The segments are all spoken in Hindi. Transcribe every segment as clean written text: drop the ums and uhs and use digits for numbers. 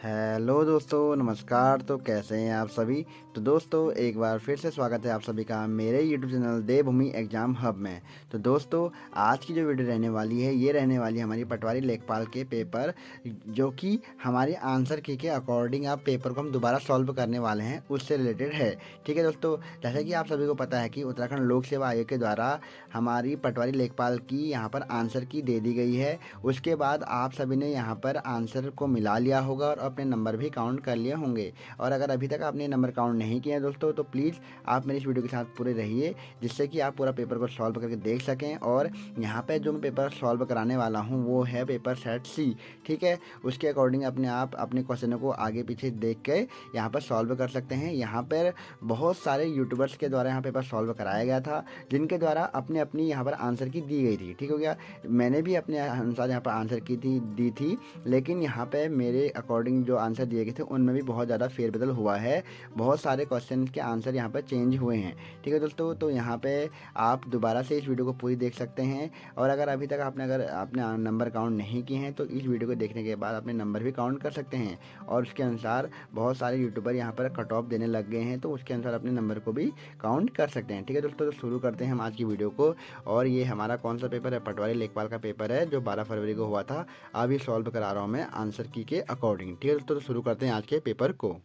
हेलो दोस्तों, नमस्कार। तो कैसे हैं आप सभी। तो दोस्तों एक बार फिर से स्वागत है आप सभी का मेरे यूट्यूब चैनल देवभूमि एग्ज़ाम हब में। तो दोस्तों आज की जो वीडियो रहने वाली है ये रहने वाली है हमारी पटवारी लेखपाल के पेपर, जो कि हमारे आंसर की के अकॉर्डिंग आप पेपर को हम दोबारा सॉल्व करने वाले हैं, उससे रिलेटेड है। ठीक है दोस्तों, जैसे कि आप सभी को पता है कि उत्तराखंड लोक सेवा आयोग के द्वारा हमारी पटवारी लेखपाल की यहाँ पर आंसर की दे दी गई है। उसके बाद आप सभी ने यहाँ पर आंसर को मिला लिया होगा और अपने नंबर भी काउंट कर लिए होंगे। और अगर अभी तक आपने नंबर काउंट नहीं किए हैं दोस्तों, तो प्लीज़ आप मेरी इस वीडियो के साथ पूरे रहिए, जिससे कि आप पूरा पेपर को सॉल्व करके देख सकें। और यहाँ पे जो मैं पेपर सॉल्व कराने वाला हूँ वो है पेपर सेट सी। ठीक है, उसके अकॉर्डिंग अपने आप अपने क्वेश्चनों को आगे पीछे देख के यहाँ पर सॉल्व कर सकते हैं। यहाँ पर बहुत सारे यूट्यूबर्स के द्वारा यहाँ पेपर सॉल्व कराया गया था, जिनके द्वारा अपने अपनी यहाँ पर आंसर की दी गई थी। ठीक हो गया, मैंने भी अपने अनुसार यहाँ पर आंसर की दी थी, लेकिन यहाँ पे मेरे अकॉर्डिंग जो आंसर दिए गए थे उनमें भी बहुत ज़्यादा फेरबदल हुआ है। बहुत सारे क्वेश्चन के आंसर यहाँ पर चेंज हुए हैं। ठीक है दोस्तों, तो यहाँ पे आप दोबारा से इस वीडियो को पूरी देख सकते हैं। और अगर अभी तक अगर आपने नंबर काउंट नहीं किए हैं तो इस वीडियो को देखने के बाद अपने नंबर भी काउंट कर सकते हैं। और उसके अनुसार बहुत सारे यूट्यूबर यहाँ पर कट ऑफ देने लग गए हैं, तो उसके अनुसार अपने नंबर को भी काउंट कर सकते हैं। ठीक है दोस्तों, तो शुरू करते हैं हम आज की वीडियो को। और ये हमारा कौन सा पेपर है, पटवारी लेखपाल का पेपर है, जो 12 फरवरी को हुआ था। अब ये सॉल्व करा रहा हूँ मैं आंसर की के अकॉर्डिंग। ठीक है दोस्तों, तो शुरू करते हैं आज के पेपर को।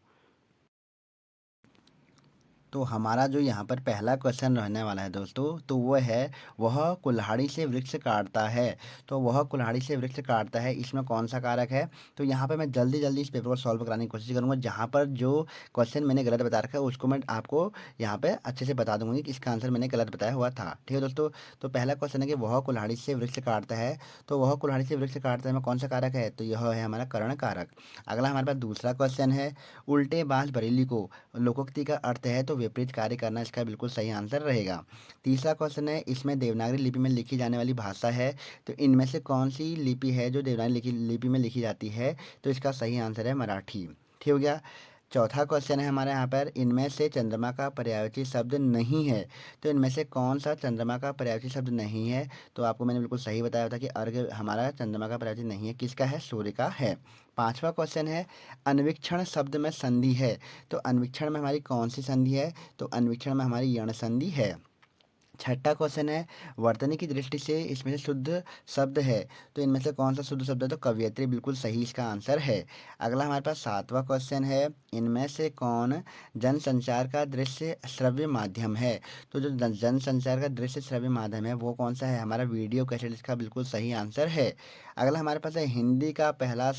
तो हमारा जो यहाँ पर पहला क्वेश्चन रहने वाला है दोस्तों, तो वो है वह कुल्हाड़ी से वृक्ष काटता है। तो वह कुल्हाड़ी से वृक्ष काटता है, इसमें कौन सा कारक है। तो यहाँ पे मैं जल्दी जल्दी इस पेपर को सॉल्व कराने की कोशिश करूँगा। जहाँ पर जो क्वेश्चन मैंने गलत बता रखा है उसको मैं आपको यहाँ पे अच्छे से बता दूंगी कि इसका आंसर मैंने गलत बताया हुआ था। ठीक है दोस्तों, तो पहला क्वेश्चन है कि वह कुल्हाड़ी से वृक्ष काटता है। तो वह कुल्हाड़ी से वृक्ष काटता है में कौन सा कारक है, तो यह है हमारा कर्ण कारक। अगला हमारे पास दूसरा क्वेश्चन है, उल्टे बांस बरेली को लोकोक्ति का अर्थ है, तो विपरीत कार्य करना इसका बिल्कुल सही आंसर रहेगा। तीसरा क्वेश्चन है, इसमें देवनागरी लिपि में लिखी जाने वाली भाषा है, तो इनमें से कौन सी लिपि है जो देवनागरी लिपि में लिखी जाती है, तो इसका सही आंसर है मराठी। ठीक हो गया। चौथा क्वेश्चन है हमारे यहाँ पर, इनमें से चंद्रमा का पर्यायवाची शब्द नहीं है। तो इनमें से कौन सा चंद्रमा का पर्यायवाची शब्द नहीं है, तो आपको मैंने बिल्कुल सही बताया था कि अर्घ हमारा चंद्रमा का पर्यायवाची नहीं है, किसका है, सूर्य का है। पांचवा क्वेश्चन है, अन्वीक्षण शब्द में संधि है। तो अन्वीक्षण में हमारी कौन सी संधि है, तो अन्वीक्षण में हमारी यण संधि है। छठा क्वेश्चन है, वर्तनी की दृष्टि से इसमें से शुद्ध शब्द है। तो इनमें से कौन सा शुद्ध शब्द है, तो कवियत्री बिल्कुल सही इसका आंसर है। अगला हमारे पास सातवां क्वेश्चन है, इनमें से कौन जनसंचार का दृश्य श्रव्य माध्यम है। तो जो जनसंचार का दृश्य श्रव्य माध्यम है वो कौन सा है, हमारा वीडियो कैसेट इसका बिल्कुल सही आंसर है। अगला हमारे पास है, हिंदी का पहला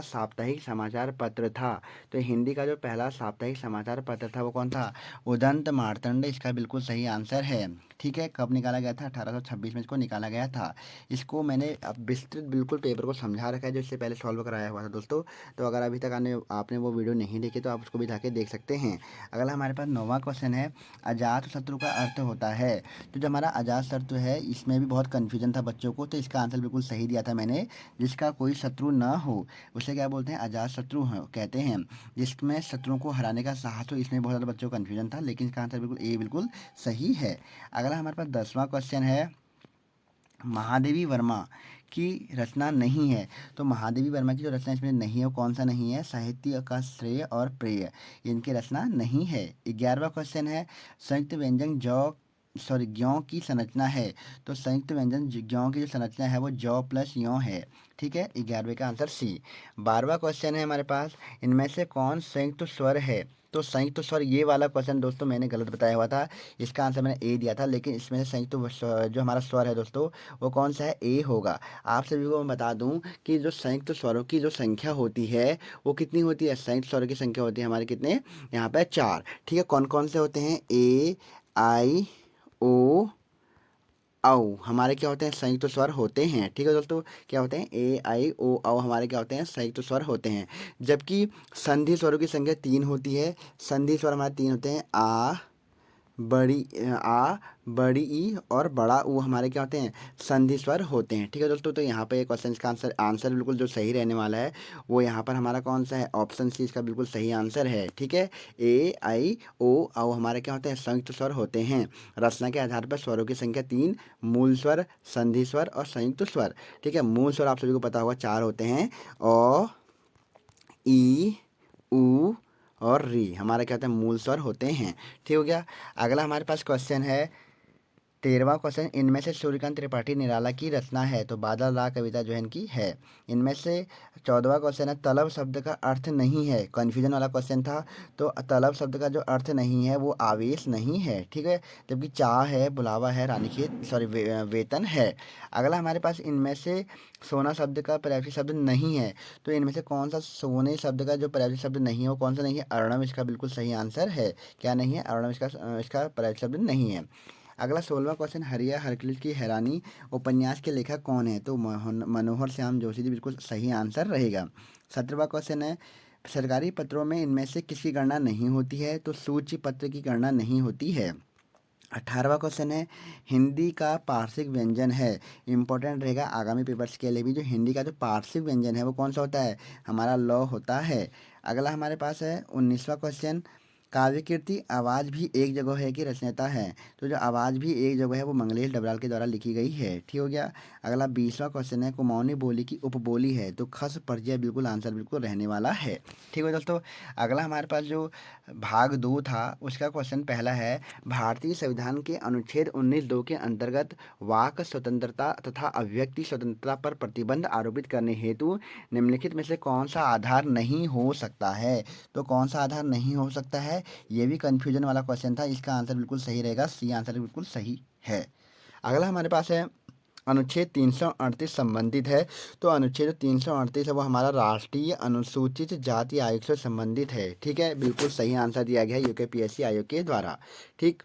साप्ताहिक समाचार पत्र था। तो हिंदी का जो पहला साप्ताहिक समाचार पत्र था वो कौन था, उदंत मार्तंड इसका बिल्कुल सही आंसर है। ठीक है, कब निकाला गया था, 1826 में इसको निकाला गया था। इसको मैंने अब विस्तृत बिल्कुल पेपर को समझा रखा है, जो इससे पहले सॉल्व कराया हुआ था दोस्तों। तो अगर अभी तक आपने वो वीडियो नहीं देखी तो आप उसको भी जाके देख सकते हैं। अगला हमारे पास 9वां क्वेश्चन है, अजात शत्रु का अर्थ होता है। तो जो हमारा अजात शत्रु है इसमें भी बहुत कन्फ्यूजन था बच्चों को, तो इसका आंसर बिल्कुल सही दिया था मैंने, जिसका कोई शत्रु ना हो उसे क्या बोलते हैं, अजात शत्रु कहते हैं। जिसमें शत्रुओं को हराने का साहस हो, इसमें बहुत ज़्यादा बच्चों को कन्फ्यूजन था, लेकिन इसका आंसर बिल्कुल ए बिल्कुल सही है। अगला हमारे पास 10वां क्वेश्चन है, महादेवी वर्मा की रचना नहीं है। तो महादेवी वर्मा की जो रचना इसमें नहीं है वो कौन सा नहीं है, साहित्य का श्रेय और प्रेय, इनकी रचना नहीं है। 11वां क्वेश्चन है, संयुक्त व्यंजन ज्यों की संरचना है। तो संयुक्त व्यंजन ज्यों की जो संरचना है वो जौ प्लस यों है। ठीक है, 11वें का आंसर सी। 12वां क्वेश्चन है हमारे पास, इनमें से कौन संयुक्त स्वर है। तो संयुक्त स्वर, ये वाला क्वेश्चन दोस्तों मैंने गलत बताया हुआ था, इसका आंसर मैंने ए दिया था, लेकिन इसमें से संयुक्त जो हमारा स्वर है दोस्तों वो कौन सा है, ए होगा। आप सभी को मैं बता दूं कि जो संयुक्त स्वरों की जो संख्या होती है वो कितनी होती है, संयुक्त स्वरों की संख्या होती है हमारे कितने, यहाँ पे 4। ठीक है, कौन कौन से होते हैं, ए आई ओ औ हमारे क्या होते हैं, संयुक्त स्वर होते हैं। ठीक है दोस्तों, क्या होते हैं, ए आई ओ औ हमारे क्या होते हैं, संयुक्त स्वर होते हैं। जबकि संधि स्वरों की संख्या 3 होती है। संधि स्वर हमारे 3 होते हैं, आ बड़ी आ, बड़ी ई और बड़ा ऊ हमारे क्या होते हैं, संधि स्वर होते हैं। ठीक है दोस्तों, तो यहाँ पे क्वेश्चन का आंसर आंसर बिल्कुल जो सही रहने वाला है वो यहाँ पर हमारा कौन सा है, ऑप्शन सी इसका बिल्कुल सही आंसर है। ठीक है, ए आई ओ हमारे क्या होते हैं, संयुक्त स्वर होते हैं। रचना के आधार पर स्वरों की संख्या 3, मूल स्वर, संधि स्वर और संयुक्त स्वर। ठीक है, मूल स्वर आप सभी को पता होगा 4 होते हैं, अ ई उ और री हमारा क्या होता है, मूल स्वर होते हैं। ठीक हो गया। अगला हमारे पास क्वेश्चन है 13वां क्वेश्चन, इनमें से सूर्यकांत त्रिपाठी निराला की रचना है, तो बादल राग कविता जो है इनकी है। इनमें से 14वां क्वेश्चन है, तलब शब्द का अर्थ नहीं है, कन्फ्यूजन वाला क्वेश्चन था। तो तलब शब्द का जो अर्थ नहीं है वो आवेश नहीं है। ठीक है, जबकि चाह है, बुलावा है, रानीखेत सॉरी वेतन है। अगला हमारे पास इनमें से सोना शब्द का पर्यायवाची शब्द नहीं है, तो इनमें से कौन सा सोने शब्द का जो पर्यायवाची शब्द नहीं है वो कौन सा नहीं है, अर्णव इसका बिल्कुल सही आंसर है। क्या नहीं है, अर्णव इसका पर्यायवाची शब्द नहीं है। अगला 16वां क्वेश्चन, हरिया हरक्लिस की हैरानी उपन्यास के लेखक कौन है, तो मनोहर श्याम जोशी जी बिल्कुल सही आंसर रहेगा। 17वां क्वेश्चन है, सरकारी पत्रों में इनमें से किसकी गणना नहीं होती है, तो सूची पत्र की गणना नहीं होती है। 18वां क्वेश्चन है, हिंदी का पार्श्विक व्यंजन है, इंपॉर्टेंट रहेगा आगामी पेपर्स के लिए भी, जो हिंदी का जो पार्श्विक व्यंजन है वो कौन सा होता है, हमारा ल होता है। अगला हमारे पास है 19वां क्वेश्चन, काव्य कीर्ति आवाज़ भी एक जगह है कि रचनेता है, तो जो आवाज़ भी एक जगह है वो मंगलेश डबराल के द्वारा लिखी गई है। ठीक हो गया। अगला 20वां क्वेश्चन है, कुमाऊनी बोली की उपबोली है, तो खस परजय बिल्कुल आंसर बिल्कुल रहने वाला है। ठीक है दोस्तों। अगला हमारे पास जो भाग 2 था उसका क्वेश्चन पहला है, भारतीय संविधान के अनुच्छेद 19(2) के अंतर्गत वाक स्वतंत्रता तथा अभिव्यक्ति स्वतंत्रता पर प्रतिबंध आरोपित करने हेतु निम्नलिखित में से कौन सा आधार नहीं हो सकता है, तो कौन सा आधार नहीं हो सकता है, ये भी कन्फ्यूजन वाला क्वेश्चन था। इसका आंसर बिल्कुल सही रहेगा, सी आंसर बिल्कुल सही है। अगला हमारे पास है अनुच्छेद 338 संबंधित है, तो अनुच्छेद 338 है वो हमारा राष्ट्रीय अनुसूचित जाति आयोग से संबंधित है। ठीक है, बिल्कुल सही आंसर दिया गया है यूकेपीएससी आयोग के द्वारा। ठीक।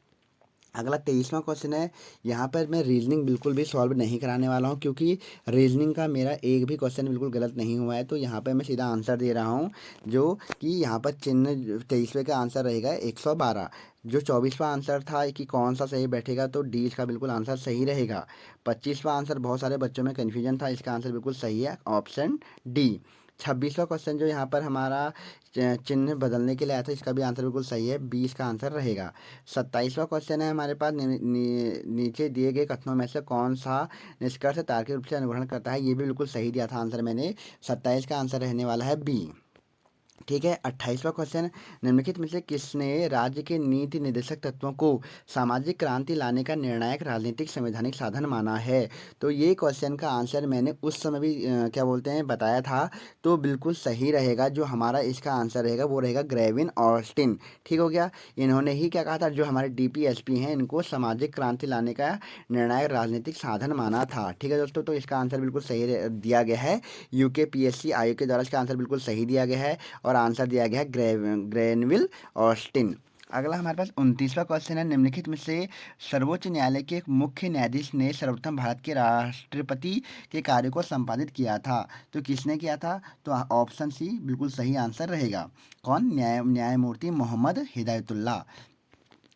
अगला 23वां क्वेश्चन है, यहाँ पर मैं रीजनिंग बिल्कुल भी सॉल्व नहीं कराने वाला हूँ, क्योंकि रीजनिंग का मेरा एक भी क्वेश्चन बिल्कुल गलत नहीं हुआ है, तो यहाँ पर मैं सीधा आंसर दे रहा हूँ, जो कि यहाँ पर चिन्ह 23वें का आंसर रहेगा 112। जो 24वां आंसर था कि कौन सा सही बैठेगा, तो डी इसका बिल्कुल आंसर सही रहेगा। 25वां आंसर बहुत सारे बच्चों में कन्फ्यूजन था, इसका आंसर बिल्कुल सही है, ऑप्शन डी। 26वां क्वेश्चन जो यहाँ पर हमारा चिन्ह बदलने के लिए आया था, इसका भी आंसर बिल्कुल सही है, 20 का आंसर रहेगा। 27वां क्वेश्चन है हमारे पास, नीचे दिए गए कथनों में से कौन सा निष्कर्ष तार्किक रूप से अनुग्रहण करता है, ये भी बिल्कुल सही दिया था आंसर मैंने। 27 का आंसर रहने वाला है बी। ठीक है। 28वां क्वेश्चन, निम्नलिखित में से किसने राज्य के नीति निर्देशक तत्वों को सामाजिक क्रांति लाने का निर्णायक राजनीतिक संवैधानिक साधन माना है, तो ये क्वेश्चन का आंसर मैंने उस समय भी क्या बोलते हैं बताया था, तो बिल्कुल सही रहेगा। जो हमारा इसका आंसर रहेगा वो रहेगा ग्रेविन ऑस्टिन। ठीक हो गया। इन्होंने ही क्या कहा था, जो हमारे डीपीएसपी हैं इनको सामाजिक क्रांति लाने का निर्णायक राजनीतिक साधन माना था। ठीक है दोस्तों, तो इसका आंसर बिल्कुल सही दिया गया है, यूकेपीएससी आयोग के द्वारा इसका आंसर बिल्कुल सही दिया गया है, और आंसर दिया गया है ग्रेनविल ऑस्टिन। अगला हमारे पास 29वां क्वेश्चन है, निम्नलिखित में से सर्वोच्च न्यायालय के एक मुख्य न्यायाधीश ने सर्वप्रथम भारत के राष्ट्रपति के कार्य को संपादित किया था, तो किसने किया था, तो ऑप्शन सी बिल्कुल सही आंसर रहेगा। कौन, न्यायमूर्ति मोहम्मद हिदायतुल्लाह।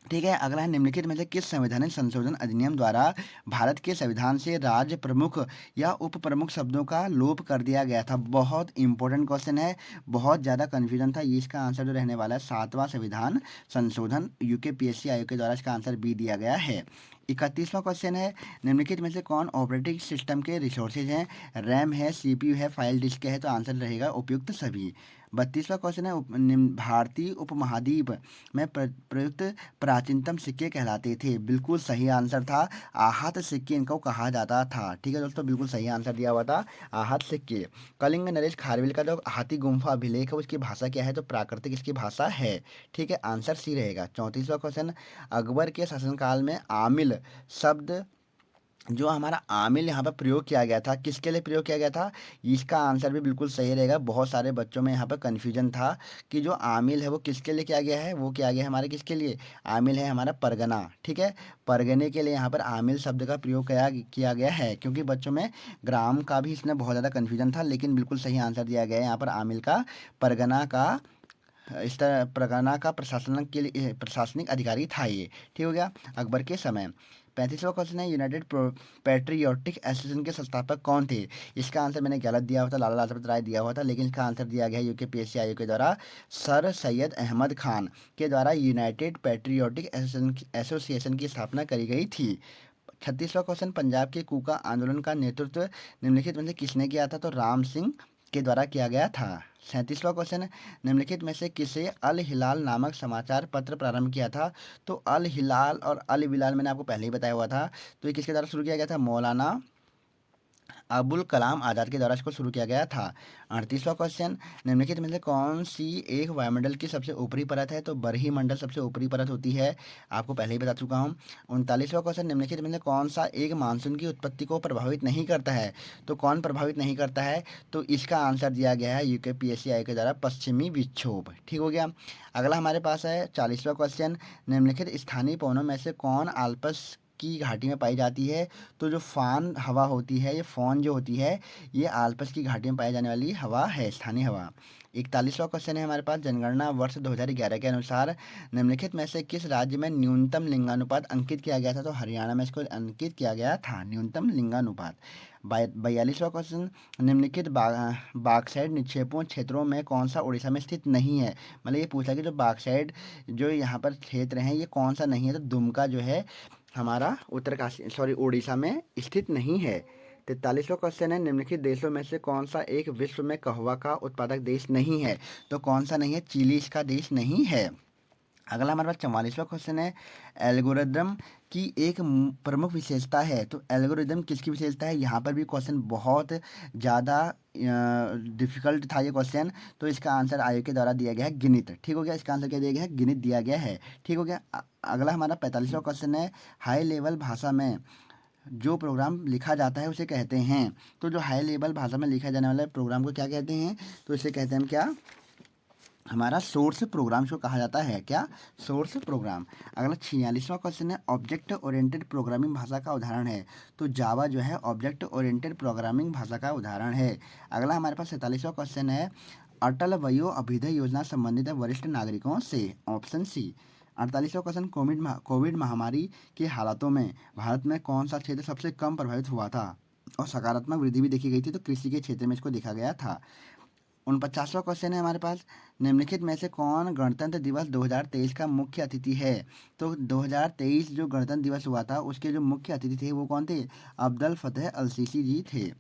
ठीक है। अगला है, निम्नलिखित में से किस संवैधानिक संशोधन अधिनियम द्वारा भारत के संविधान से राज्य प्रमुख या उप प्रमुख शब्दों का लोप कर दिया गया था, बहुत इंपॉर्टेंट क्वेश्चन है, बहुत ज़्यादा कन्फ्यूजन था। ये इसका आंसर जो रहने वाला है 7वां संविधान संशोधन, यूकेपीएससी आयोग के द्वारा इसका आंसर बी दिया गया है। 31वां क्वेश्चन है, निम्नलिखित में से कौन ऑपरेटिंग सिस्टम के रिसोर्सेज हैं, रैम है, सीपीयू है, फाइल डिस्क है, तो आंसर रहेगा उपयुक्त सभी। 32वां क्वेश्चन है, भारतीय उपमहाद्वीप में प्रयुक्त प्राचीनतम सिक्के कहलाते थे, बिल्कुल सही आंसर था, आहत सिक्के इनको कहा जाता था। ठीक है दोस्तों, बिल्कुल सही आंसर दिया हुआ था, आहत सिक्के। कलिंग नरेश खारवेल का जो हाथी गुम्फा अभिलेख है उसकी भाषा क्या है, तो प्राकृतिक इसकी भाषा है। ठीक है, आंसर सी रहेगा। 34वां क्वेश्चन, अकबर के शासनकाल में आमिल शब्द, जो हमारा आमिल यहाँ पर प्रयोग किया गया था, किसके लिए प्रयोग किया गया था, इसका आंसर भी बिल्कुल सही रहेगा। बहुत सारे बच्चों में यहाँ पर कन्फ्यूजन था कि जो आमिल है वो किसके लिए किया गया है, वो किया गया है हमारे किसके लिए, आमिल है हमारा परगना। ठीक है, परगने के लिए यहाँ पर आमिल शब्द का प्रयोग किया गया है, क्योंकि बच्चों में ग्राम का भी इसमें बहुत ज़्यादा कन्फ्यूजन था, लेकिन बिल्कुल सही आंसर दिया गया है यहाँ पर आमिल का, परगना का इस तरह परगना का प्रशासन के लिए प्रशासनिक अधिकारी था ये। ठीक हो गया। अकबर के समय 35वां क्वेश्चन है, यूनाइटेड पैट्रियोटिक एसोसिएशन के संस्थापक कौन थे? इसका आंसर मैंने गलत दिया हुआ था, लाला लाजपत राय दिया हुआ था, लेकिन इसका आंसर दिया गया है यूकेपीएससी आयोग के द्वारा सर सैयद अहमद खान के द्वारा यूनाइटेड पैट्रियोटिक एसोसिएशन की स्थापना करी गई थी। 36वां क्वेश्चन, पंजाब के कूका आंदोलन का नेतृत्व निम्नलिखित में से किसने किया था? तो राम सिंह के द्वारा किया गया था। 37वां क्वेश्चन, निम्नलिखित में से किसे अल हिलाल नामक समाचार पत्र प्रारंभ किया था? तो अल हिलाल और अल बिलाल मैंने आपको पहले ही बताया हुआ था। तो ये किसके द्वारा शुरू किया गया था? मौलाना अबुल कलाम आज़ाद के द्वारा इसको शुरू किया गया था। 38वां क्वेश्चन, निम्नलिखित में से कौन सी एक वायुमंडल की सबसे ऊपरी परत है? तो बरही मंडल सबसे ऊपरी परत होती है, आपको पहले ही बता चुका हूँ। 39वां क्वेश्चन, निम्नलिखित में से कौन सा एक मानसून की उत्पत्ति को प्रभावित नहीं करता है? तो कौन प्रभावित नहीं करता है? तो इसका आंसर दिया गया है यूकेपीएससी आयोग के द्वारा पश्चिमी विक्षोभ। ठीक हो गया। अगला हमारे पास है 40वां क्वेश्चन, निम्नलिखित स्थानीय पवनों में से कौन आल्प्स की घाटी में पाई जाती है? तो जो फान हवा होती है, ये फौन जो होती है, ये आल्प्स की घाटी में पाई जाने वाली हवा है, स्थानीय हवा। 41वां क्वेश्चन है हमारे पास, जनगणना वर्ष 2011 के अनुसार निम्नलिखित में से किस राज्य में न्यूनतम लिंगानुपात अंकित किया गया था? तो हरियाणा में इसको अंकित किया गया था, न्यूनतम लिंगानुपात। 42वां क्वेश्चन, निम्नलिखित बाक्साइड निक्षेपों क्षेत्रों में कौन सा उड़ीसा में स्थित नहीं है? मतलब ये पूछा कि जो बाक्साइड जो यहाँ पर क्षेत्र हैं, ये कौन सा नहीं है? तो दुमका जो है हमारा उत्तरकाशी सॉरी उड़ीसा में स्थित नहीं है। 43वां क्वेश्चन है, निम्नलिखित देशों में से कौन सा एक विश्व में कहवा का उत्पादक देश नहीं है? तो कौन सा नहीं है? चिली इसका देश नहीं है। अगला हमारे पास 44वां क्वेश्चन है, एल्गोरिदम की एक प्रमुख विशेषता है। तो एल्गोरिदम किसकी विशेषता है? यहाँ पर भी क्वेश्चन बहुत ज़्यादा डिफिकल्ट था ये क्वेश्चन, तो इसका आंसर आयोग के द्वारा दिया गया है गणित। ठीक हो गया, इसका आंसर क्या दिया गया है? गणित दिया गया है। ठीक हो गया। अगला हमारा 45वां क्वेश्चन है, हाई लेवल भाषा में जो प्रोग्राम लिखा जाता है उसे कहते हैं। तो जो हाई लेवल भाषा में लिखा जाने वाला प्रोग्राम को क्या कहते हैं? तो इसे कहते हैं क्या? हमारा सोर्स प्रोग्राम को कहा जाता है क्या? Source program. अगला 46वां क्वेश्चन है, ऑब्जेक्ट ओरिएंटेड प्रोग्रामिंग भाषा का उदाहरण है। तो जावा जो है ऑब्जेक्ट ओरिएंटेड प्रोग्रामिंग भाषा का उदाहरण है। अगला हमारे पास 47वां क्वेश्चन है, अटल वयो अभ्युदय योजना संबंधित है वरिष्ठ नागरिकों से। Option C. 48वां क्वेश्चन, कोविड महामारी के हालातों में भारत में कौन सा क्षेत्र सबसे कम प्रभावित हुआ था और सकारात्मक वृद्धि भी देखी गई थी? तो कृषि के क्षेत्र में इसको देखा गया था। 49वां क्वेश्चन है हमारे पास, निम्नलिखित में से कौन गणतंत्र दिवस 2023 का मुख्य अतिथि है? तो 2023 जो गणतंत्र दिवस हुआ था उसके जो मुख्य अतिथि थे वो कौन थे? अब्दुल फतेह अल सीसी जी थे।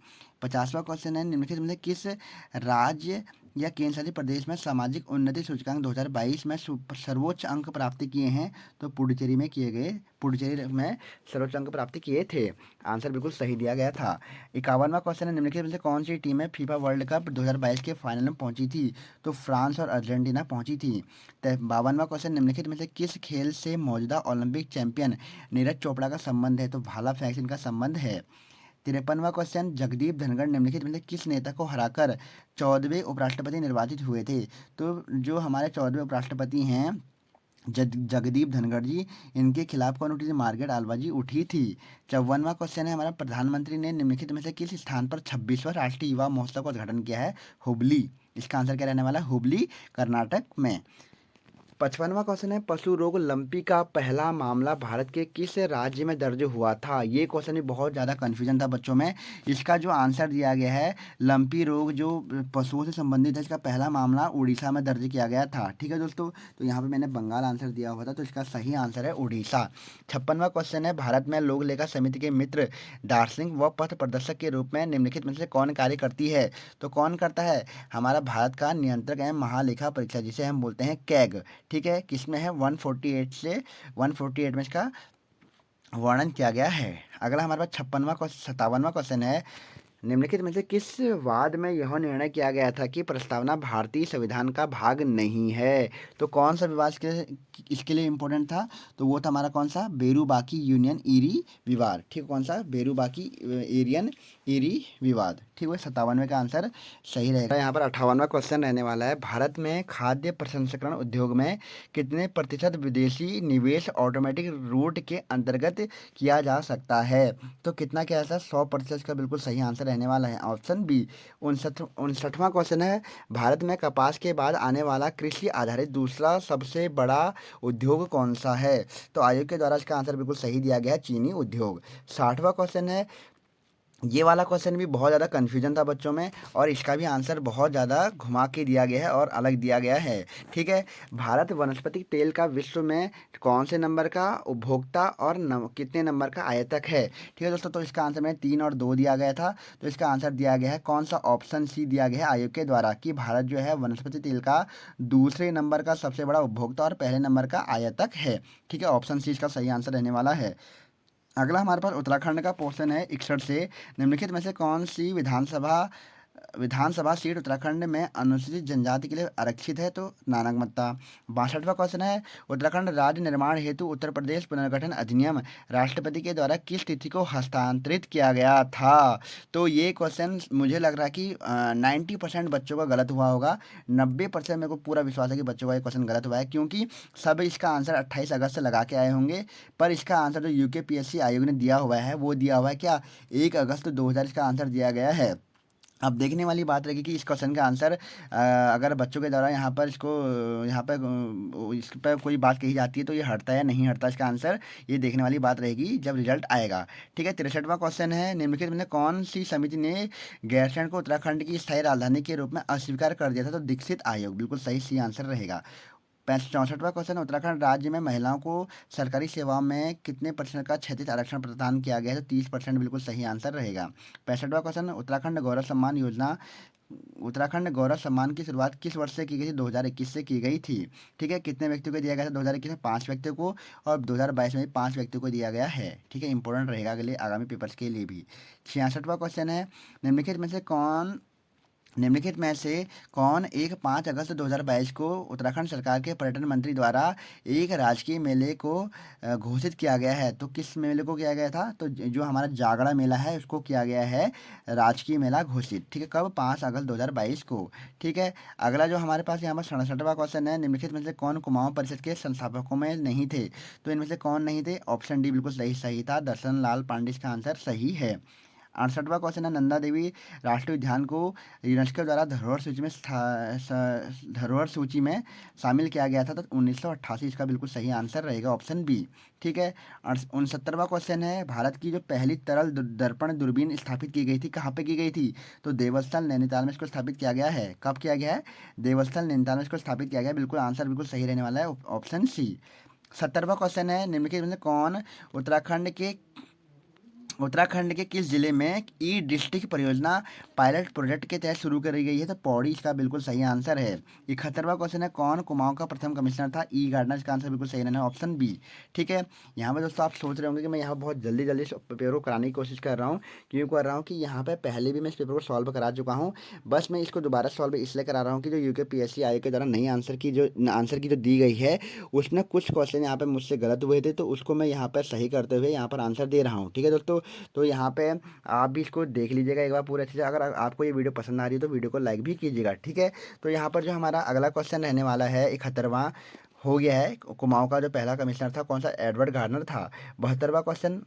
50वां क्वेश्चन है, निम्नलिखित में से किस राज्य या केंद्र शासित प्रदेश में सामाजिक उन्नति सूचकांक 2022 में सर्वोच्च अंक प्राप्ति किए हैं? तो पुडुचेरी में किए गए, पुडुचेरी में सर्वोच्च अंक प्राप्ति किए थे। आंसर बिल्कुल सही दिया गया था। 51वां क्वेश्चन है, निम्नलिखित में से कौन सी टीमें फीफा वर्ल्ड कप 2022 के फाइनल में पहुंची थी? तो फ्रांस और अर्जेंटीना पहुंची थी। 52वां क्वेश्चन, निम्नलिखित में से किस खेल से मौजूदा ओलंपिक चैंपियन नीरज चोपड़ा का संबंध है? तो भाला फेंक से इनका संबंध है। 53वां क्वेश्चन, जगदीप धनखड़ निम्नलिखित में से किस नेता को हराकर 14वें उपराष्ट्रपति निर्वाचित हुए थे? तो जो हमारे 14वें उपराष्ट्रपति हैं जगदीप धनखड़ जी, इनके खिलाफ कौन उठी थी? मार्गारेट आल्वा जी उठी थी। 54वां क्वेश्चन है हमारा, प्रधानमंत्री ने निम्नलिखित में से किस स्थान पर 26वां राष्ट्रीय युवा महोत्सव का उद्घाटन किया है? हुबली। इसका आंसर क्या रहने वाला है? हुबली, कर्नाटक में। 55वां क्वेश्चन है, पशु रोग लंपी का पहला मामला भारत के किस राज्य में दर्ज हुआ था? ये क्वेश्चन भी बहुत ज़्यादा कन्फ्यूजन था बच्चों में। इसका जो आंसर दिया गया है, लंपी रोग जो पशुओं से संबंधित है, इसका पहला मामला उड़ीसा में दर्ज किया गया था। ठीक है दोस्तों, तो यहाँ पे मैंने बंगाल आंसर दिया हुआ था, तो इसका सही आंसर है उड़ीसा। 56वां क्वेश्चन है, भारत में लोक लेखा समिति के मित्र दार्शनिक व पथ प्रदर्शक के रूप में निम्नलिखित में से कौन कार्य करती है? तो कौन करता है? हमारा भारत का नियंत्रक एवं महालेखा परीक्षा, जिसे हम बोलते हैं कैग। ठीक है, किसमें है? 148 से 148 में इसका वर्णन किया गया है। अगला हमारे पास 57वां क्वेश्चन है, निम्नलिखित में से किस वाद में यह निर्णय किया गया था कि प्रस्तावना भारतीय संविधान का भाग नहीं है? तो कौन सा विवाद इसके लिए इम्पोर्टेंट था? तो वो था हमारा कौन सा? बेरुबाकी यूनियन ईरी विवाद। ठीक, कौन सा? बेरुबाकी एरियन ईरी विवाद। ठीक है, 57वें का आंसर सही रहेगा। यहाँ पर 58वां क्वेश्चन रहने वाला है, भारत में खाद्य प्रसंस्करण उद्योग में कितने प्रतिशत विदेशी निवेश ऑटोमेटिक रूट के अंतर्गत किया जा सकता है? तो कितना क्या ऐसा? 100% का बिल्कुल सही आंसर रहने वाला है ऑप्शन बी। 59वां क्वेश्चन है, भारत में कपास के बाद आने वाला कृषि आधारित दूसरा सबसे बड़ा उद्योग कौन सा है? तो आयोग के द्वारा इसका आंसर बिल्कुल सही दिया गया है, चीनी उद्योग। 60वां क्वेश्चन है, ये वाला क्वेश्चन भी बहुत ज़्यादा कन्फ्यूजन था बच्चों में, और इसका भी आंसर बहुत ज़्यादा घुमा के दिया गया है और अलग दिया गया है। ठीक है, भारत वनस्पति तेल का विश्व में कौन से नंबर का उपभोक्ता और कितने नंबर का आयातक है? ठीक है दोस्तों, तो इसका आंसर में 3 और 2 दिया गया था, तो इसका आंसर दिया गया है कौन सा, ऑप्शन सी दिया गया है आयोग के द्वारा कि भारत जो है वनस्पति तेल का दूसरे नंबर का सबसे बड़ा उपभोक्ता और पहले नंबर का आयातक है। ठीक है, ऑप्शन सी इसका सही आंसर रहने वाला है। अगला हमारे पास उत्तराखंड का क्वेश्चन है 61 से, निम्नलिखित में से कौन सी विधानसभा सीट उत्तराखंड में अनुसूचित जनजाति के लिए आरक्षित है? तो नानकमत्ता। 62वां क्वेश्चन है, उत्तराखंड राज्य निर्माण हेतु उत्तर प्रदेश पुनर्गठन अधिनियम राष्ट्रपति के द्वारा किस तिथि को हस्तांतरित किया गया था? तो ये क्वेश्चन मुझे लग रहा है कि 90% बच्चों का गलत हुआ होगा। 90% मेरे को पूरा विश्वास है कि बच्चों का ये क्वेश्चन गलत हुआ है, क्योंकि सब इसका आंसर 28 अगस्त से लगा के आए होंगे, पर इसका आंसर जो यूकेपीएससी आयोग ने दिया हुआ है वो दिया हुआ है क्या, 1 अगस्त 2000 इसका आंसर दिया गया है। अब देखने वाली बात रहेगी कि इस क्वेश्चन का आंसर अगर बच्चों के द्वारा यहाँ पर इस पर कोई बात कही जाती है तो ये हटता है या नहीं हटता, इसका आंसर ये देखने वाली बात रहेगी जब रिजल्ट आएगा। ठीक है, 63वां क्वेश्चन है, निम्नलिखित में कौन सी समिति ने गैरसैंण को उत्तराखंड की स्थायी राजधानी के रूप में अस्वीकार कर दिया था? तो दीक्षित आयोग, बिल्कुल सही सी आंसर रहेगा। 64वां क्वेश्चन, उत्तराखंड राज्य में महिलाओं को सरकारी सेवाओं में कितने परसेंट का क्षैतिज आरक्षण प्रदान किया गया है? तो 30%, बिल्कुल सही आंसर रहेगा। 65वां क्वेश्चन, उत्तराखंड गौरव सम्मान की शुरुआत किस वर्ष से की गई थी? 2021 से की गई थी। ठीक है, कितने व्यक्तियों को दिया गया था 2021 में? 5 व्यक्तियों को, और 2022 में भी 5 व्यक्तियों को दिया गया है। ठीक है, इंपॉर्टेंट रहेगा अगले आगामी पेपर्स के लिए भी। 66वां क्वेश्चन है, निम्नलिखित में से कौन एक 5 अगस्त 2022 को उत्तराखंड सरकार के पर्यटन मंत्री द्वारा एक राजकीय मेले को घोषित किया गया है? तो किस मेले को किया गया था? तो जो हमारा जागड़ा मेला है उसको किया गया है राजकीय मेला घोषित। ठीक है, कब? 5 अगस्त 2022 को। ठीक है, अगला जो हमारे पास यहाँ पर 67वां क्वेश्चन है, निम्नलिखित में से कौन कुमाऊं परिषद के संस्थापकों में नहीं थे? तो इनमें से कौन नहीं थे? ऑप्शन डी बिल्कुल सही सही था, दर्शन लाल पांडे, इसका आंसर सही है। 68वां क्वेश्चन है, नंदा देवी राष्ट्रीय उद्यान को यूनेस्को द्वारा धरोहर सूची में शामिल किया गया था? तो 1988, इसका बिल्कुल सही आंसर रहेगा ऑप्शन बी। ठीक है, 69वां क्वेश्चन है, भारत की जो पहली तरल दर्पण दूरबीन स्थापित की गई थी, कहाँ पे की गई थी? तो देवस्थल नैनीताल में इसको स्थापित किया गया है। कब किया गया है? देवस्थल नैनीताल में इसको स्थापित किया गया है। बिल्कुल आंसर बिल्कुल सही रहने वाला है, ऑप्शन सी। 70वां क्वेश्चन है, निम्नलिखित में से कौन उत्तराखंड के किस जिले में ई डिस्ट्रिक्ट परियोजना पायलट प्रोजेक्ट के तहत शुरू करी गई है? तो पौड़ी, इसका बिल्कुल सही आंसर है। 71वां क्वेश्चन है, कौन कुमाऊं का प्रथम कमिश्नर था? ई गार्डनर, इसका आंसर बिल्कुल सही रहना है, ऑप्शन बी। ठीक है, यहाँ पर दोस्तों आप सोच रहे होंगे कि मैं यहाँ बहुत जल्दी जल्दी पेपर को कराने की कोशिश कर रहा हूँ। क्यों कर रहा हूँ कि यहाँ पर पहले भी मैं इस पेपर को सॉल्व करा चुका हूँ, बस मैं इसको दोबारा सॉल्व इसलिए करा रहा हूँ कि जो यूकेपीएससी आयोग के द्वारा नई आंसर की जो दी गई है उसमें कुछ क्वेश्चन यहाँ पर मुझसे गलत हुए थे, तो उसको मैं यहाँ पर सही करते हुए यहाँ पर आंसर दे रहा हूँ। ठीक है दोस्तों, तो यहाँ पे आप भी इसको देख लीजिएगा एक बार पूरे अच्छे से। अगर आपको ये वीडियो पसंद आ रही है तो वीडियो को लाइक भी कीजिएगा। ठीक है, तो यहाँ पर जो हमारा अगला क्वेश्चन रहने वाला है 71वां हो गया है, कुमाऊं का जो पहला कमिश्नर था कौन सा? एडवर्ड गार्नर था। 72वां क्वेश्चन,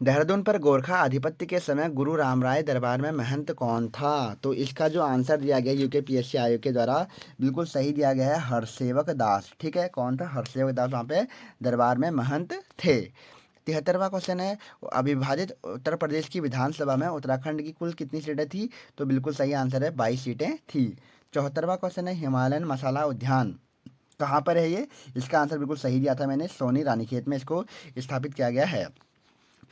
देहरादून पर गोरखा आधिपत्य के समय गुरु रामराय दरबार में महंत कौन था? तो इसका जो आंसर दिया गया यूकेपीएससी आयोग के द्वारा बिल्कुल सही दिया गया है, हरसेवक दास। ठीक है, कौन था? हरसेवक दास वहाँ पे दरबार में महंत थे। 73वां क्वेश्चन है, अविभाजित उत्तर प्रदेश की विधानसभा में उत्तराखंड की कुल कितनी सीटें थी? तो बिल्कुल सही आंसर है, 22 सीटें थी। 74वां क्वेश्चन है, हिमालयन मसाला उद्यान कहाँ पर है? ये इसका आंसर बिल्कुल सही दिया था मैंने, सोनी रानीखेत में इसको स्थापित किया गया है।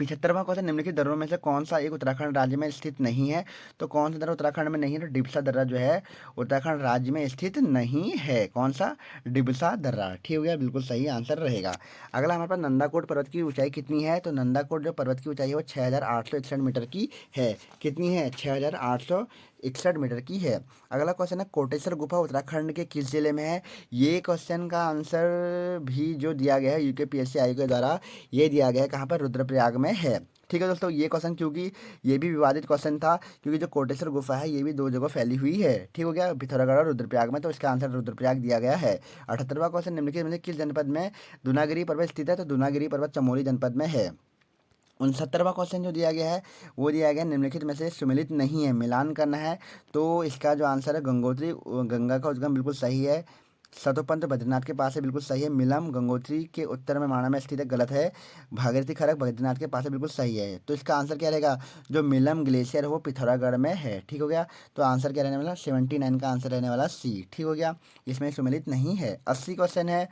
75वां क्वेश्चन, निम्नलिखित दर्रों में से कौन सा एक उत्तराखंड राज्य में स्थित नहीं है? तो कौन सा दर्रा उत्तराखंड में नहीं है? तो डिबसा दर्रा जो है उत्तराखंड राज्य में स्थित नहीं है। कौन सा? डिबसा दर्रा। ठीक हो गया, बिल्कुल सही आंसर रहेगा। अगला हमारे पास नंदाकोट पर्वत की ऊंचाई कितनी है? तो नंदाकोट जो पर्वत की ऊंचाई है वो 6861 मीटर की है। कितनी है? 6861 मीटर की है। अगला क्वेश्चन है, कोटेश्वर गुफा उत्तराखंड के किस जिले में है? ये क्वेश्चन का आंसर भी जो दिया गया है यूकेपीएससी आयोग के द्वारा, ये दिया गया है कहाँ पर? रुद्रप्रयाग में है। ठीक है दोस्तों, ये क्वेश्चन क्योंकि ये भी विवादित क्वेश्चन था, क्योंकि जो कोटेश्वर गुफा है ये भी 2 जगह फैली हुई है। ठीक हो गया, पिथौरागढ़ और रुद्रप्रयाग में, तो इसका आंसर रुद्रप्रयाग दिया गया है। 78वां क्वेश्चन, निम्नलिखित में से किस जनपद में दूनागिरी पर्वत स्थित है? तो दूनागिरी पर्वत चमोली जनपद में है। 69वां क्वेश्चन जो दिया गया है वो दिया गया निम्नलिखित में से सुमेलित नहीं है, मिलान करना है। तो इसका जो आंसर है गंगोत्री, गंगा का उद्गम बिल्कुल सही है। सतोपंथ बद्रीनाथ के पास है, बिल्कुल सही है। मिलम गंगोत्री के उत्तर में माणा में स्थित है, गलत है। भागीरथी खरक बद्रीनाथ के पास है, बिल्कुल सही है। तो इसका आंसर क्या रहेगा, जो मिलम ग्लेशियर है वो पिथौरागढ़ में है, ठीक हो गया। तो आंसर क्या रहने वाला, 79 का आंसर रहने वाला सी, ठीक हो गया। इसमें सुमेलित नहीं है। 80 क्वेश्चन है,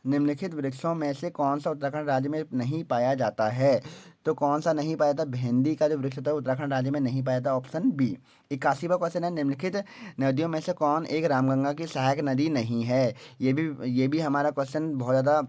निम्नलिखित वृक्षों में से कौन सा उत्तराखंड राज्य में नहीं पाया जाता है। तो कौन सा नहीं पाया था, भेंदी का जो वृक्ष होता है उत्तराखंड राज्य में नहीं पाया था, ऑप्शन बी। 81वां क्वेश्चन है, निम्नलिखित नदियों में से कौन एक रामगंगा की सहायक नदी नहीं है। ये भी हमारा क्वेश्चन बहुत ज़्यादा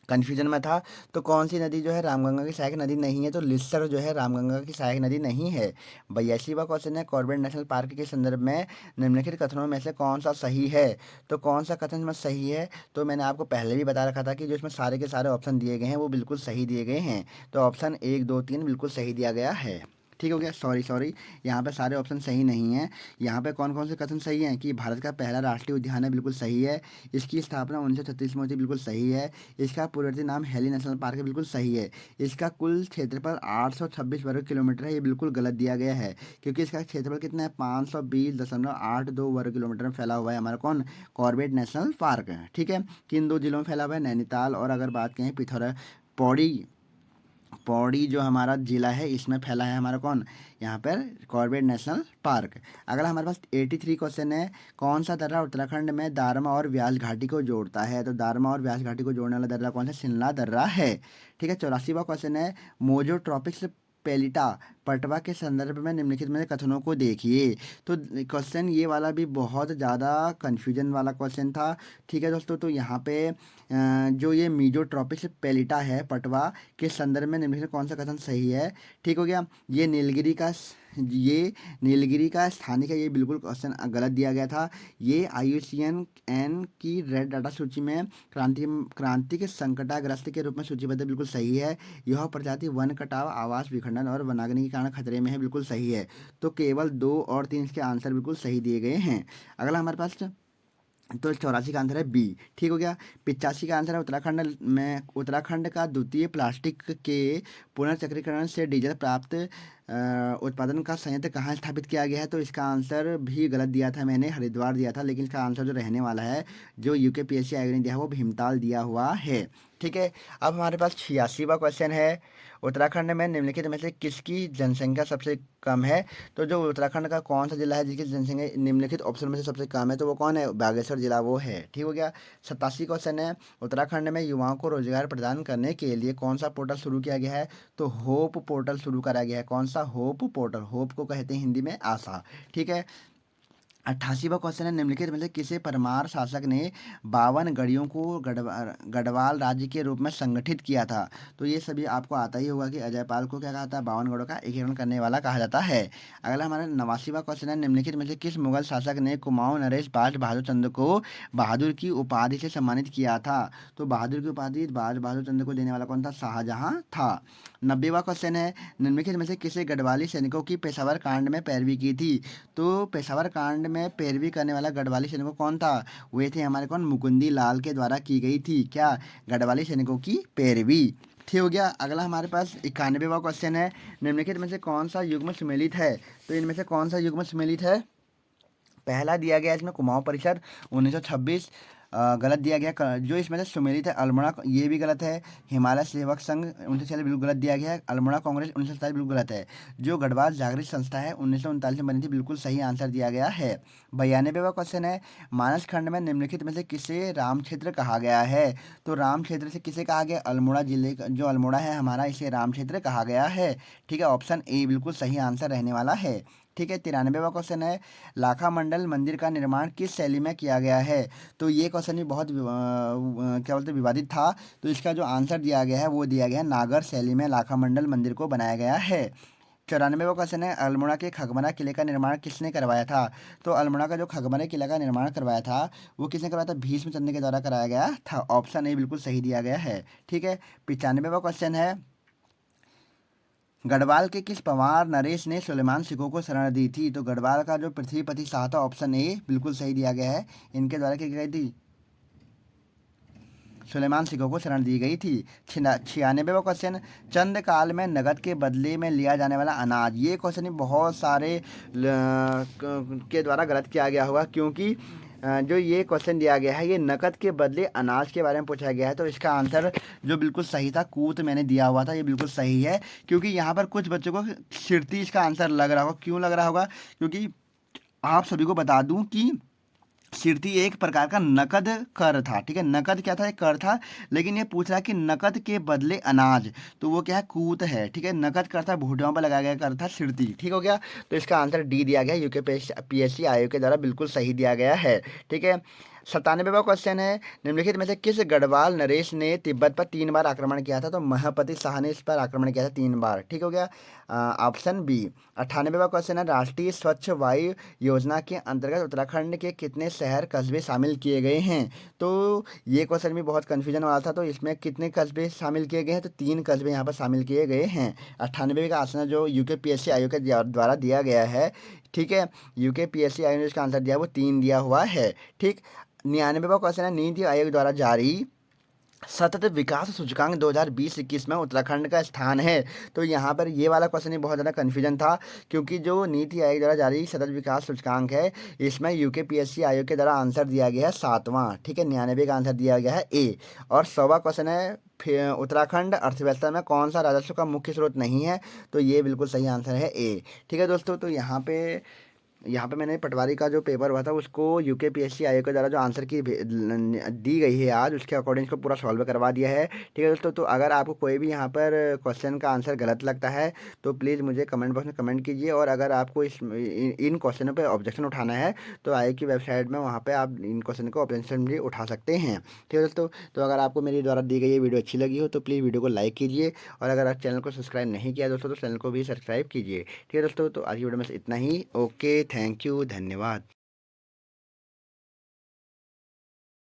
कन्फ्यूजन में था। तो कौन सी नदी जो है रामगंगा की सहायक नदी नहीं है, तो लिस्सर जो है रामगंगा की सहायक नदी नहीं है। 82वां क्वेश्चन है, कॉर्बेट नेशनल पार्क के संदर्भ में निम्नलिखित कथनों में से कौन सा सही है। तो कौन सा कथन में सही है, तो मैंने आपको पहले भी बता रखा था कि जो इसमें सारे के सारे ऑप्शन दिए गए हैं वो बिल्कुल सही दिए गए हैं। तो ऑप्शन 1 2 3 बिल्कुल सही दिया गया है, ठीक हो गया। सॉरी सॉरी, यहाँ पे सारे ऑप्शन सही नहीं हैं। यहाँ पे कौन कौन से कथन सही हैं, कि भारत का पहला राष्ट्रीय उद्यान है, बिल्कुल सही है। इसकी स्थापना 1936 में हुई थी, बिल्कुल सही है। इसका पूर्ववर्ती नाम हेली नेशनल पार्क है, बिल्कुल सही है। इसका कुल क्षेत्रफल 826 वर्ग किलोमीटर है, ये बिल्कुल गलत दिया गया है। क्योंकि इसका क्षेत्रफल कितना है, 520.82 वर्ग किलोमीटर में फैला हुआ है हमारा कौन, कॉर्बेट नेशनल पार्क है, ठीक है। किन दो जिलों में फैला हुआ है, नैनीताल और अगर बात करें पिथौरा, पौड़ी, पौड़ी जो हमारा जिला है इसमें फैला है हमारा कौन, यहाँ पर कॉर्बेट नेशनल पार्क। अगला हमारे पास 83 क्वेश्चन है, कौन सा दर्रा उत्तराखंड में दारमा और व्यास घाटी को जोड़ता है। तो दारमा और व्यास घाटी को जोड़ने वाला दर्रा कौन सा, शिमला दर्रा है, ठीक है। 84वां क्वेश्चन है, मोजो ट्रॉपिक्स पेलिटा पटवा के संदर्भ में निम्नलिखित में से कथनों को देखिए। तो क्वेश्चन ये वाला भी बहुत ज़्यादा कन्फ्यूजन वाला क्वेश्चन था, ठीक है दोस्तों। तो यहाँ पे जो ये मीजोट्रॉपिक्स पेलिटा है पटवा के संदर्भ में निम्नलिखित कौन सा कथन सही है, ठीक हो गया। ये नीलगिरी का स्थानिक है, ये बिल्कुल क्वेश्चन गलत दिया गया था। ये IUCN की रेड डाटा सूची में क्रांति के संकटाग्रस्त के रूप में सूचीबद्ध है, बिल्कुल सही है। यह प्रजाति वन कटाव, आवास विखंडन और वनाग्नि के कारण खतरे में है, बिल्कुल सही है। तो केवल 2 और 3 इसके आंसर बिल्कुल सही दिए गए हैं। अगला हमारे पास, तो 84 का आंसर है बी, ठीक हो गया। 85 का आंसर है, उत्तराखंड का द्वितीय प्लास्टिक के पुनर्चक्रीकरण से डीजल प्राप्त उत्पादन का संयंत्र कहाँ स्थापित किया गया है। तो इसका आंसर भी गलत दिया था मैंने, हरिद्वार दिया था, लेकिन इसका आंसर जो रहने वाला है, जो UKPSC आयोग ने दिया है वो भीमताल दिया हुआ है, ठीक है। अब हमारे पास 86वां क्वेश्चन है, उत्तराखंड में निम्नलिखित में से किसकी जनसंख्या सबसे कम है। तो जो उत्तराखंड का कौन सा जिला है जिसकी जनसंख्या निम्नलिखित ऑप्शन में से सबसे कम है, तो वो कौन है, बागेश्वर जिला वो है, ठीक हो गया। 87 क्वेश्चन है, उत्तराखंड में युवाओं को रोजगार प्रदान करने के लिए कौन सा पोर्टल शुरू किया गया है। तो होप पोर्टल शुरू करा गया है। कौन सा, होप पोर्टल, होप को कहते हैं हिंदी में आशा, ठीक है। 88वां क्वेश्चन है, निम्नलिखित में से किसे परमार शासक ने 52 गढ़ियों को गढ़वाल राज्य के रूप में संगठित किया था। तो ये सभी आपको आता ही होगा कि अजयपाल को क्या कहा था, 52 गढ़ों का एकीकरण करने वाला कहा जाता है। अगला हमारा 89वां क्वेश्चन है, निम्नलिखित में से किस मुगल शासक ने कुमाऊं नरेश बाज बहादुर चंद्र को बहादुर की उपाधि से सम्मानित किया था। तो बहादुर की उपाधि बाज बहादुर चंद्र को देने वाला कौन था, शाहजहां था। 90वां क्वेश्चन है, निम्नलिखित में से किसे गढ़वाली सैनिकों की पेशावर कांड में पैरवी की थी। तो पेशावर कांड में पैरवी करने वाला गढ़वाली सैनिकों कौन था, वे थे हमारे कौन, मुकुंदी लाल के द्वारा की गई थी क्या, गढ़वाली सैनिकों की पैरवी, ठीक हो गया। अगला हमारे पास 91वां क्वेश्चन है, निम्नलिखित में से कौन सा युग्म सम्मिलित है। तो इनमें से कौन सा युग्म सम्मिलित है, पहला दिया गया इसमें कुमाऊं परिषद 1926, गलत दिया गया। जो इसमें से सुमेलित है अल्मोड़ा, ये भी गलत है। हिमालय सेवक संघ 1946 बिल्कुल गलत दिया गया है। अल्मोड़ा कांग्रेस 1947 बिल्कुल गलत है। जो गढ़वाल जागृत संस्था है 1939 में बनी थी, बिल्कुल सही आंसर दिया गया है। 92वां क्वेश्चन है, मानस खंड में निम्नलिखित में से किसे राम क्षेत्र कहा गया है। तो राम क्षेत्र से किसे कहा गया, अल्मोड़ा जिले का जो अल्मोड़ा है हमारा, इसे राम क्षेत्र कहा गया है, ठीक है। ऑप्शन ए बिल्कुल सही आंसर रहने वाला है, ठीक है। 93वां क्वेश्चन है, लाखा मंडल मंदिर का निर्माण किस शैली में किया गया है। तो ये क्वेश्चन भी बहुत क्या बोलते हैं, विवादित था। तो इसका जो आंसर दिया गया है वो दिया गया है, नागर शैली में लाखा मंडल मंदिर को बनाया गया है। 94वां क्वेश्चन है, अल्मोड़ा के खगमना किले का निर्माण किसने करवाया था। तो अल्मोड़ा का जो खगमना किला का निर्माण करवाया था वो किसने करवाया था, भीष्मचंद्र के द्वारा कराया गया था। ऑप्शन ए बिल्कुल सही दिया गया है, ठीक है। 95वां क्वेश्चन है, गढ़वाल के किस पवार नरेश ने सुलेमान सिखों को शरण दी थी। तो गढ़वाल का जो पृथ्वीपति शाह था, ऑप्शन ए बिल्कुल सही दिया गया है, इनके द्वारा की गई थी। सुलेमान सिखों को शरण दी गई थी। 96वां क्वेश्चन, चंद काल में नकद के बदले में लिया जाने वाला अनाज। ये क्वेश्चन बहुत सारे के द्वारा गलत किया गया होगा, क्योंकि जो ये क्वेश्चन दिया गया है ये नकद के बदले अनाज के बारे में पूछा गया है। तो इसका आंसर जो बिल्कुल सही था, कूत मैंने दिया हुआ था, ये बिल्कुल सही है। क्योंकि यहाँ पर कुछ बच्चों को शिरती इसका आंसर लग रहा होगा। क्यों लग रहा होगा? क्योंकि आप सभी को बता दूं कि शिरती एक प्रकार का नकद कर था। ठीक है, नकद क्या था? एक कर था। लेकिन ये पूछ रहा है कि नकद के बदले अनाज, तो वो क्या है? कूत है। ठीक है, नकद कर था, भुट्टों पर लगाया गया कर था शिरती। ठीक हो गया, तो इसका आंसर डी दिया गया, यूके पीएससी आयोग के द्वारा बिल्कुल सही दिया गया है। ठीक है, 97वां क्वेश्चन है, निम्नलिखित में से किस गढ़वाल नरेश ने तिब्बत पर 3 बार आक्रमण किया था? तो महपति शाह ने इस पर आक्रमण किया था 3 बार। ठीक हो गया, ऑप्शन बी। 98वां क्वेश्चन है, राष्ट्रीय स्वच्छ वायु योजना के अंतर्गत उत्तराखंड के कितने शहर कस्बे शामिल किए गए हैं? तो ये क्वेश्चन भी बहुत कन्फ्यूजन वाला था। तो इसमें कितने कस्बे शामिल किए गए हैं? तो 3 कस्बे यहाँ पर शामिल किए गए हैं। 98 का आंसर जो यूके पीएससी आयोग के द्वारा दिया गया है। ठीक है, यूके पीएससी आयोग ने इसका आंसर दिया, वो 3 दिया हुआ है। ठीक, 99वां क्वेश्चन है, नीति आयोग द्वारा जारी सतत विकास सूचकांक 2020-21 में उत्तराखंड का स्थान है। तो यहाँ पर ये वाला क्वेश्चन ही बहुत ज़्यादा कन्फ्यूजन था, क्योंकि जो नीति आयोग द्वारा जारी सतत विकास सूचकांक है, इसमें यूके पीएससी आयोग के द्वारा आंसर दिया गया है 7वां। ठीक है, 99 का आंसर दिया गया है ए। और 100वां क्वेश्चन है, फिर उत्तराखंड अर्थव्यवस्था में कौन सा राजस्व का मुख्य स्रोत नहीं है? तो ये बिल्कुल सही आंसर है ए। ठीक है दोस्तों, तो यहाँ पे मैंने पटवारी का जो पेपर हुआ था उसको यूके पीएससी आयोग के द्वारा जो आंसर की दी गई है आज, उसके अकॉर्डिंग इसको पूरा सॉल्व करवा दिया है। ठीक है दोस्तों, तो अगर आपको कोई भी यहाँ पर क्वेश्चन का आंसर गलत लगता है तो प्लीज़ मुझे कमेंट बॉक्स में कमेंट कीजिए। और अगर आपको इन क्वेश्चनों पर ऑब्जेक्शन उठाना है तो आयोग की वेबसाइट में वहाँ पर आप इन क्वेश्चन को ऑब्जेक्शन भी उठा सकते हैं। ठीक है दोस्तों, तो अगर आपको मेरी द्वारा दी गई ये वीडियो अच्छी लगी हो तो प्लीज़ वीडियो को लाइक कीजिए। और अगर आप चैनल को सब्सक्राइब नहीं किया दोस्तों तो चैनल को भी सब्सक्राइब कीजिए। ठीक है दोस्तों, तो आज की वीडियो में इतना ही। ओके, थैंक यू, धन्यवाद।